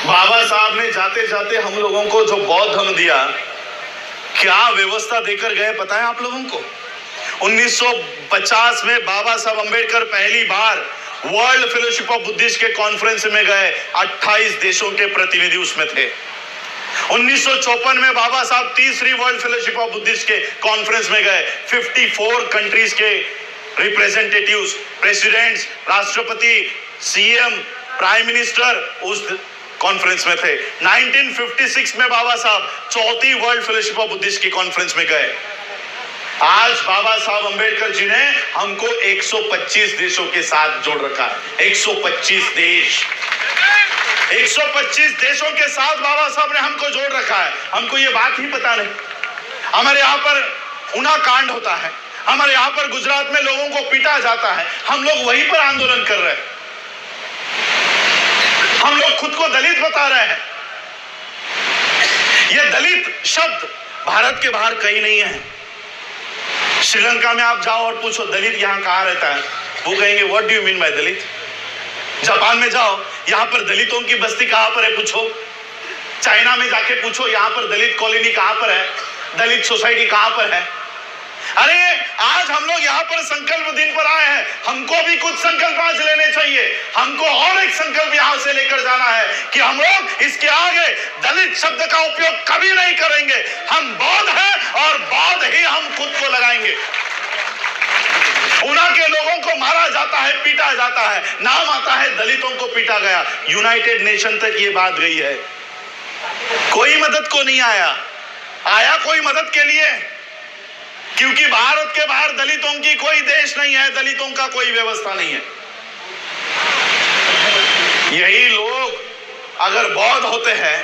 बाबा साहब ने जाते जाते हम लोगों को जो बौद्ध धर्म दिया, क्या व्यवस्था देकर गए पता है आप लोगों को? 1950 में बाबा साहब अंबेडकर पहली बार वर्ल्ड फेलोशिप ऑफ बुद्धिस्ट के कॉन्फ्रेंस में गए। 28 देशों के प्रतिनिधि उसमें थे। 1954 में बाबा साहब तीसरी वर्ल्ड फेलोशिप ऑफ बुद्धिस्ट के कॉन्फ्रेंस में गए। 54 कंट्रीज के रिप्रेजेंटेटिव्स, प्रेसिडेंट्स, राष्ट्रपति, सीएम, प्राइम मिनिस्टर उस कॉन्फ्रेंस में थे। 1956 में बाबा साहब चौथी वर्ल्ड फेलोशिप ऑफ बुद्धिस्ट की कॉन्फ्रेंस में गए। आज बाबा साहब अंबेडकर जी ने हमको 125 देशों के साथ जोड़ रखा है। 125 देश, 125 देशों के साथ बाबा साहब ने हमको जोड़ रखा है। हमको ये बात ही पता नहीं। हमारे यहाँ पर उना कांड होता है, हमारे यहाँ पर गुजरात में लोगों को पीटा जाता है, हम लोग वहीं पर आंदोलन कर रहे हैं। हम लोग खुद को दलित बता रहे हैं। यह दलित शब्द भारत के बाहर कहीं नहीं है। श्रीलंका में आप जाओ और पूछो दलित यहाँ कहाँ रहता है, वो कहेंगे what do you mean by Dalit. Japan में जाओ, यहाँ पर दलितों की बस्ती कहाँ पर है पूछो। चाइना में जाके पूछो यहाँ पर दलित कॉलोनी कहाँ पर है, दलित सोसाइटी कहाँ पर है। अरे आज हम लोग यहाँ पर संकल्प दिन पर आए हैं, हमको भी कुछ संकल्प आज लेने चाहिए। हमको और एक संकल्प यहाँ से लेकर जाना है कि हम लोग इसके आगे दलित शब्द का उपयोग कभी नहीं करेंगे। हम बौद्ध हैं और बौद्ध ही हम खुद को लगाएंगे। उना के लोगों को मारा जाता है, पीटा जाता है, नाम आता है दलितों को पीटा गया। यूनाइटेड नेशन तक ये बात गई है, कोई मदद को नहीं आया कोई मदद के लिए, क्योंकि भारत के बाहर दलितों की कोई देश नहीं है, दलितों का कोई व्यवस्था नहीं है। यही लोग अगर बौद्ध होते हैं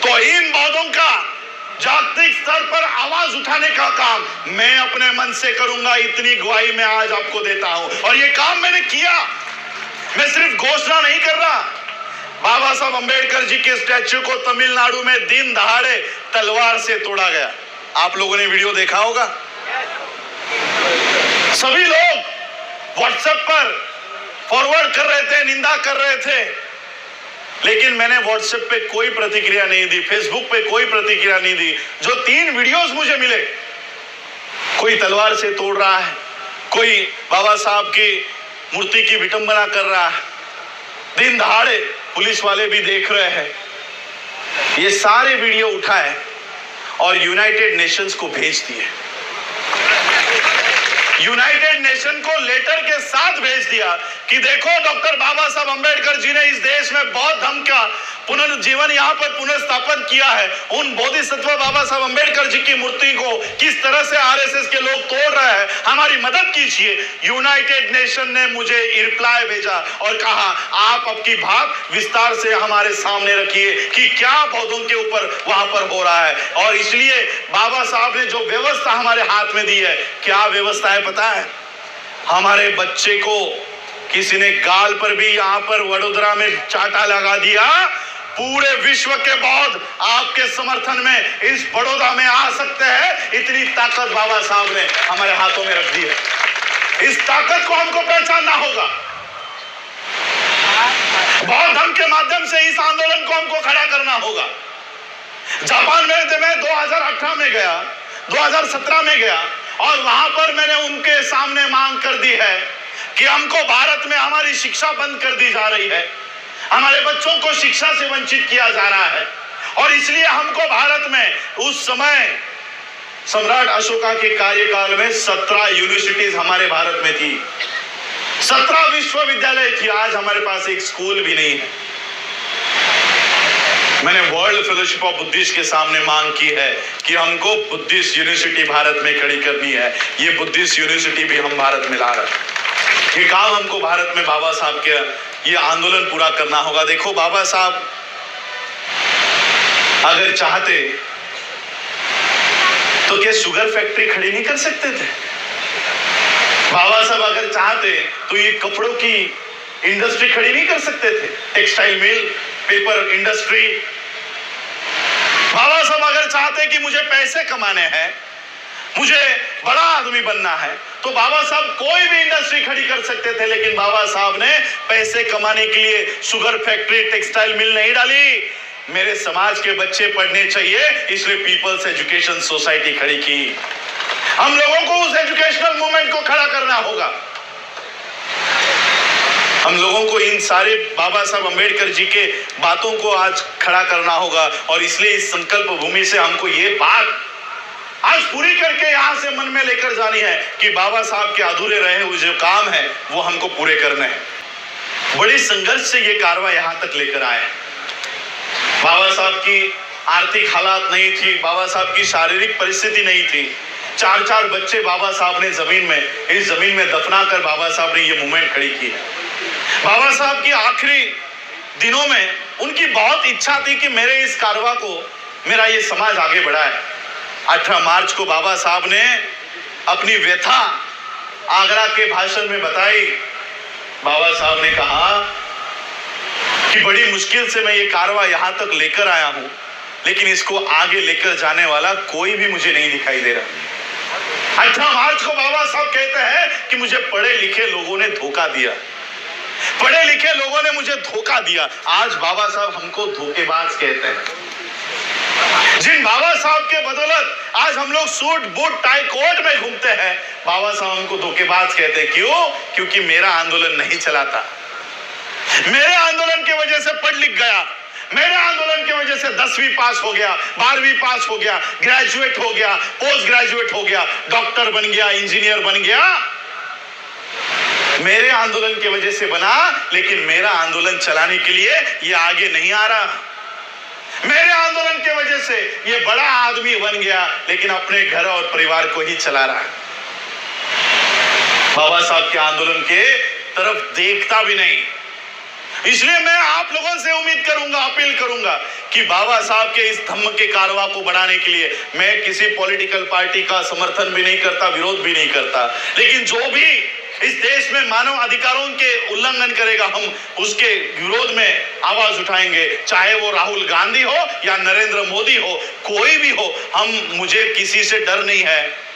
तो इन बौद्धों का जागतिक स्तर पर आवाज उठाने का काम मैं अपने मन से करूंगा। इतनी गवाही मैं आज आपको देता हूं और ये काम मैंने किया। मैं सिर्फ घोषणा नहीं कर रहा। बाबा साहब अंबेडकर जी के स्टैच्यू को तमिलनाडु में दिन दहाड़े तलवार से तोड़ा गया। आप लोगों ने वीडियो देखा होगा। सभी लोग व्हाट्सएप पर फॉरवर्ड कर रहे थे, निंदा कर रहे थे, लेकिन मैंने व्हाट्सएप पे कोई प्रतिक्रिया नहीं दी, फेसबुक पे कोई प्रतिक्रिया नहीं दी। जो 3 वीडियोस मुझे मिले, कोई तलवार से तोड़ रहा है, कोई बाबा साहब की मूर्ति की विटंबना कर रहा है, दिन दहाड़े पुलिस वाले भी देख रहे हैं। ये सारे वीडियो उठाए और यूनाइटेड नेशंस को भेज दिए। यूनाइटेड नेशन को लेटर के साथ भेज दिया कि देखो डॉक्टर बाबा साहब अंबेडकर जी ने इस देश में बौद्ध धर्म का पुनर्जीवन यहाँ पर पुनर्स्थापन किया है। उन बोधिसत्व बाबा साहब अंबेडकर जी की मूर्ति को किस तरह से आरएसएस के लोग तोड़ रहे हैं, हमारी मदद कीजिए। यूनाइटेड नेशन ने मुझे रिप्लाई भेजा और कहा आप आपकी बात विस्तार से हमारे सामने रखिए कि क्या बौद्धों के ऊपर वहां पर हो रहा है। और इसलिए बाबा साहब ने जो व्यवस्था हमारे हाथ में दी है, क्या व्यवस्था है पता है? हमारे बच्चे को किसी ने गाल पर भी यहाँ पर वडोदरा में चाटा लगा दिया। पूरे विश्व के बौद्ध आपके समर्थन में इस बड़ौदा में आ सकते हैं। इतनी ताकत बाबा साहब ने हमारे हाथों में रख दी है। इस ताकत को हमको पहचानना होगा। बौद्ध धर्म के माध्यम से इस आंदोलन को हमको खड़ा करना होगा। जापान में मैं 2018 में गया, 2017 में गया और वहां पर मैंने उनके सामने मांग कर दी है कि हमको भारत में हमारी शिक्षा बंद कर दी जा रही है, हमारे बच्चों को शिक्षा से वंचित किया जा रहा है। और इसलिए हमको भारत में उस समय सम्राट अशोका के कार्यकाल में 17 यूनिवर्सिटीज हमारे भारत में थी, 17 विश्वविद्यालय थी। आज हमारे पास एक स्कूल भी नहीं है। मैंने वर्ल्ड फेलोशिप ऑफ बुद्धिस्ट के सामने मांग की है कि हमको बुद्धिस्ट यूनिवर्सिटी भारत में खड़ी करनी है। ये बुद्धिस्ट यूनिवर्सिटी भी हम भारत में ला रहे हैं। ये काम हमको भारत में बाबा साहब के ये आंदोलन पूरा करना होगा। देखो बाबा साहब अगर चाहते तो क्या शुगर फैक्ट्री खड़ी नहीं कर सकते थे? बाबा साहब अगर चाहते तो ये कपड़ों की इंडस्ट्री खड़ी नहीं कर सकते थे? Textile mill, paper industry. Baba Saheb अगर चाहते कि मुझे पैसे कमाने हैं, मुझे बड़ा आदमी बनना है तो बाबा साहब कोई भी इंडस्ट्री खड़ी कर सकते थे, लेकिन बाबा साहब ने पैसे कमाने के लिए शुगर फैक्ट्री, टेक्सटाइल मिल नहीं डाली। मेरे समाज के बच्चे पढ़ने चाहिए, इसलिए पीपल्स एजुकेशन सोसाइटी खड़ी की। हम लोगों को उस एजुकेशनल मूवमेंट को खड़ा करना होगा। हम लोगों को इन सारे बाबा साहब अंबेडकर जी के बातों को आज खड़ा करना होगा, और इसलिए इस संकल्प भूमि से हमको ये बात आज पूरी करके यहां से मन में लेकर जानी है कि बाबा साहब के अधूरे रहे हुए जो काम है वो हमको पूरे करने हैं। बड़ी संघर्ष से ये कारवा यहां तक लेकर आए। बाबा साहब की आर्थिक हालात नहीं थी, बाबा साहब की शारीरिक परिस्थिति नहीं थी। 4-4 बच्चे बाबा साहब ने इस जमीन में दफना कर बाबा साहब ने ये मूवमेंट खड़ी की है। बाबा साहब की आखिरी दिनों में उनकी बहुत इच्छा थी कि मेरे इस कारवा को, मेरा ये समाज आगे बढ़ाए। 18 मार्च को बाबा साहब ने अपनी व्यथा आगरा के भाषण में बताई। बाबा साहब ने कहा कि बड़ी मुश्किल से मैं ये कारवा यहां तक लेकर आया हूं, लेकिन इसको आगे लेकर जाने वाला कोई भी मुझे नहीं दिखाई दे रहा। 18 मार्च को बाबा साहब कहते हैं कि मुझे पढ़े लिखे लोगों ने धोखा दिया, पढ़े लिखे लोगों ने मुझे धोखा दिया। आज बाबा साहब हमको धोखेबाज कहते हैं। जिन बाबा साहब के बदौलत आज हम लोग सूट बूट टाई कोट में घूमते हैं, बाबा साहब हमको धोखेबाज कहते हैं। क्यों? क्योंकि मेरा आंदोलन नहीं चलाता। मेरे आंदोलन की वजह से पढ़ लिख गया, मेरे आंदोलन की वजह से 10वीं पास हो गया, 12वीं पास हो गया, ग्रेजुएट हो गया, पोस्ट ग्रेजुएट हो गया, डॉक्टर बन गया, इंजीनियर बन गया। मेरे आंदोलन की वजह से बना, लेकिन मेरा आंदोलन चलाने के लिए ये आगे नहीं आ रहा। मेरे आंदोलन की वजह से ये बड़ा आदमी बन गया, लेकिन अपने घर और परिवार को ही चला रहा है। बाबा साहब के आंदोलन के तरफ देखता भी नहीं। इसलिए मैं आप लोगों से उम्मीद करूंगा, अपील करूंगा कि बाबा साहब के इस धम्म के कारवा को बढ़ाने के लिए मैं किसी पॉलिटिकल पार्टी का समर्थन भी नहीं करता, विरोध भी नहीं करता, लेकिन जो भी इस देश में मानव अधिकारों के उल्लंघन करेगा, हम उसके विरोध में आवाज उठाएंगे। चाहे वो राहुल गांधी हो या नरेंद्र मोदी हो, कोई भी हो, मुझे किसी से डर नहीं है।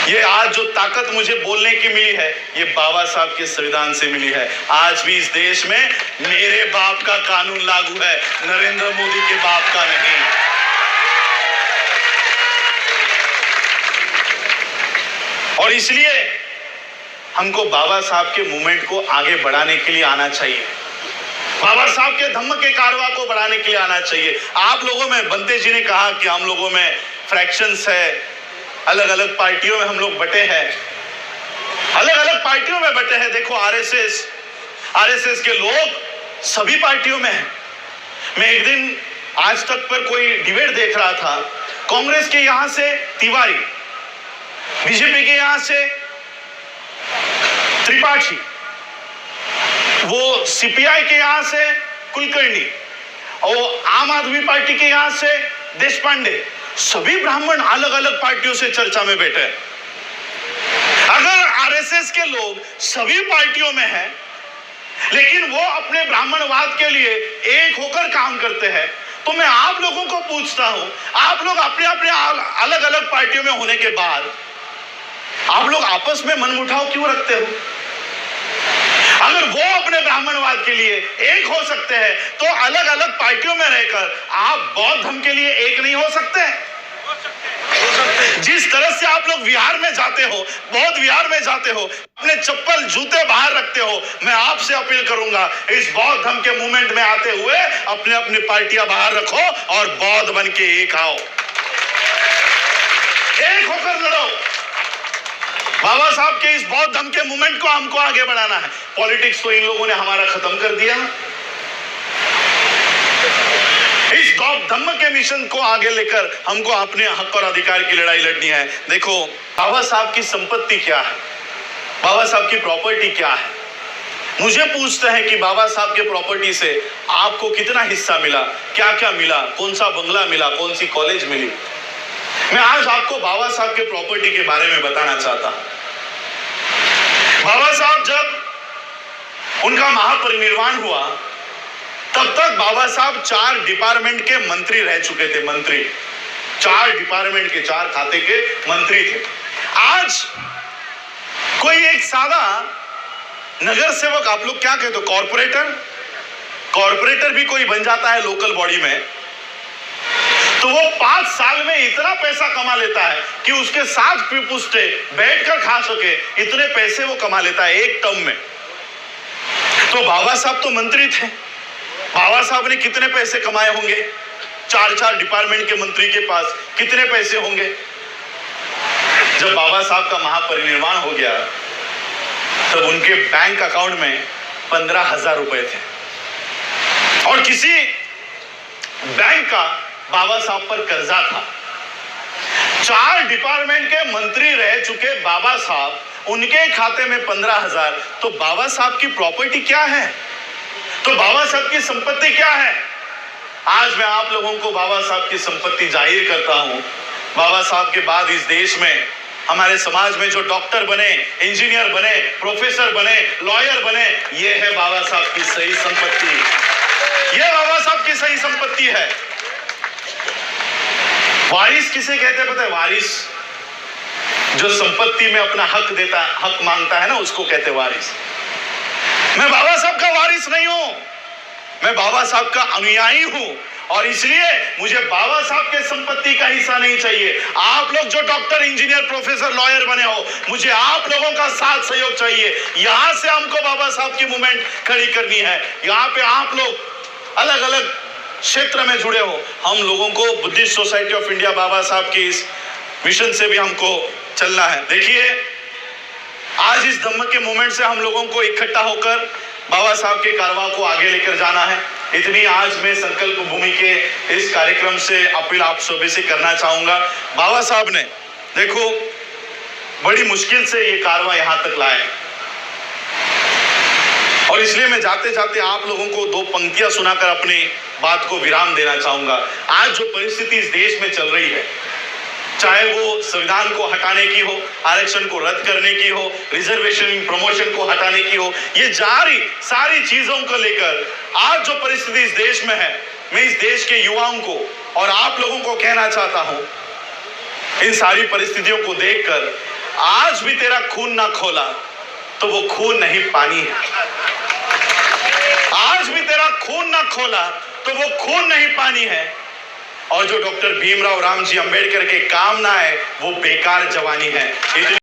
ये आज जो ताकत मुझे बोलने की मिली है, ये बाबा साहब के संविधान से मिली है। आज भी इस देश में मेरे बाप का कानून लागू है, नरेंद्र मोदी के बाप का नहीं। और इसलिए हमको बाबा साहब के मूवमेंट को आगे बढ़ाने के लिए आना चाहिए, बाबा साहब के धम्म के कारवा को बढ़ाने के लिए आना चाहिए। आप लोगों में, बंते जी ने कहा कि हम लोगों में फ्रैक्शंस है, अलग अलग पार्टियों में हम लोग बटे हैं, अलग अलग पार्टियों में बटे हैं। देखो आरएसएस के लोग सभी पार्टियों में हैं। मैं एक दिन आज तक पर कोई डिबेट देख रहा था, कांग्रेस के यहां से तिवारी, बीजेपी के यहां से त्रिपाठी, वो सीपीआई के यहां से कुलकर्णी, और आम आदमी पार्टी के यहां से देश पांडे, सभी ब्राह्मण अलग अलग पार्टियों से चर्चा में बैठे हैं। अगर आरएसएस के लोग सभी पार्टियों में हैं, लेकिन वो अपने ब्राह्मणवाद के लिए एक होकर काम करते हैं, तो मैं आप लोगों को पूछता हूं, आप लोग अपने अपने अलग अलग पार्टियों में होने के बाद आप लोग आपस में मनमुटाव क्यों रखते हो? अगर वो अपने ब्राह्मणवाद के लिए एक हो सकते हैं, तो अलग अलग पार्टियों में रहकर आप बौद्ध धर्म के लिए एक नहीं हो सकते? जिस तरह से आप लोग विहार में जाते हो, बौद्ध विहार में जाते हो, अपने चप्पल जूते बाहर रखते हो, मैं आपसे अपील करूंगा, इस बौद्ध धर्म के मूवमेंट में आते हुए अपने अपनी पार्टियां बाहर रखो और बौद्ध बन के एक आओ, एक होकर लड़ो। बाबा साहब के इस बौद्ध धर्म के मूवमेंट को हमको आगे बढ़ाना है। पॉलिटिक्स तो इन लोगों ने हमारा खत्म कर दिया। इस बौद्ध धर्म के मिशन को आगे लेकर हमको अपने हक और अधिकार की लड़ाई लड़नी है। देखो बाबा साहब की संपत्ति क्या है, बाबा साहब की प्रॉपर्टी क्या है। मुझे पूछते हैं कि बाबा साहब के प्रॉपर्टी से आपको कितना हिस्सा मिला, क्या क्या मिला, कौन सा बंगला मिला, कौन सी कॉलेज मिली। मैं आज आपको बाबा साहब के प्रॉपर्टी के बारे में बताना चाहता हूं। बाबा साहब जब उनका महापरिनिर्वाण हुआ, तब तक बाबा साहब 4 डिपार्टमेंट के मंत्री रह चुके थे। मंत्री 4 डिपार्टमेंट के 4 खाते के मंत्री थे। आज कोई एक सादा नगर सेवक, आप लोग क्या कहते हो, कॉर्पोरेटर भी कोई बन जाता है लोकल बॉडी में, तो वो 5 साल में इतना पैसा कमा लेता है कि उसके साथ पुष्टे बैठकर खा सके, इतने पैसे वो कमा लेता है एक टर्म में। तो बाबा साहब तो मंत्री थे, बाबा साहब ने कितने पैसे कमाए होंगे? 4 डिपार्टमेंट के मंत्री के पास कितने पैसे होंगे? जब बाबा साहब का महापरिनिर्वाण हो गया तब उनके बैंक अकाउंट में 15,000 रुपए थे, और किसी बैंक का बाबा साहब पर कर्जा था। 4 डिपार्टमेंट के मंत्री रह चुके बाबा साहब, उनके खाते में 15,000, तो बाबा साहब की प्रॉपर्टी क्या है? तो बाबा साहब की संपत्ति क्या है? आज मैं आप लोगों को बाबा साहब की संपत्ति जाहिर करता हूं। बाबा साहब के बाद इस देश में, हमारे समाज में जो डॉक्टर बने, इंजीनियर बने, प्रोफेसर बने, लॉयर बने, ये है बाबा साहब की सही संपत्ति। ये बाबा साहब की सही संपत्ति है। वारिस किसे कहते हैं पता है? वारिस जो संपत्ति में अपना हक देता, हक मांगता है ना, उसको कहते हैं वारिस। मैं बाबा साहब का वारिस नहीं हूं, मैं बाबा साहब का अनुयायी हूं, और इसलिए मुझे बाबा साहब के संपत्ति का हिस्सा नहीं चाहिए। आप लोग जो डॉक्टर, इंजीनियर, प्रोफेसर, लॉयर बने हो, मुझे आप लोगों का साथ सहयोग चाहिए। यहां से हमको बाबा साहब की मूवमेंट खड़ी करनी है। यहां पे आप लोग अलग अलग क्षेत्र में जुड़े हो, हम लोगों को बुद्धिस्ट सोसाइटी ऑफ इंडिया बाबा साहब की इस मिशन से भी हमको चलना है। देखिए, आज इस धम्म के मूवमेंट से हम लोगों को इकट्ठा होकर बाबा साहब के कारवां को आगे लेकर जाना है। इतनी आज मैं संकल्प भूमि के इस कार्यक्रम से अपील आप सभी से करना चाहूंगा। बाबा साहब ने देखो बड़ी मुश्किल से ये कारवां यहां तक लाए, और इसलिए मैं जाते जाते आप लोगों को 2 पंक्तियां सुनाकर अपनी बात को विराम देना चाहूंगा। आज जो परिस्थिति इस देश में चल रही है, चाहे वो संविधान को हटाने की हो, आरक्षण को रद्द करने की हो, रिजर्वेशन प्रमोशन को हटाने की हो, ये सारी चीजों को लेकर आज जो परिस्थिति इस देश में है, मैं इस देश के युवाओं को और आप लोगों को कहना चाहता हूं, इन सारी परिस्थितियों को देखकर आज भी तेरा खून ना खोला तो वो खून नहीं पानी है। आज भी तेरा खून ना खोला तो वो खून नहीं पानी है, और जो डॉक्टर भीमराव रामजी अंबेडकर के काम ना है वो बेकार जवानी है।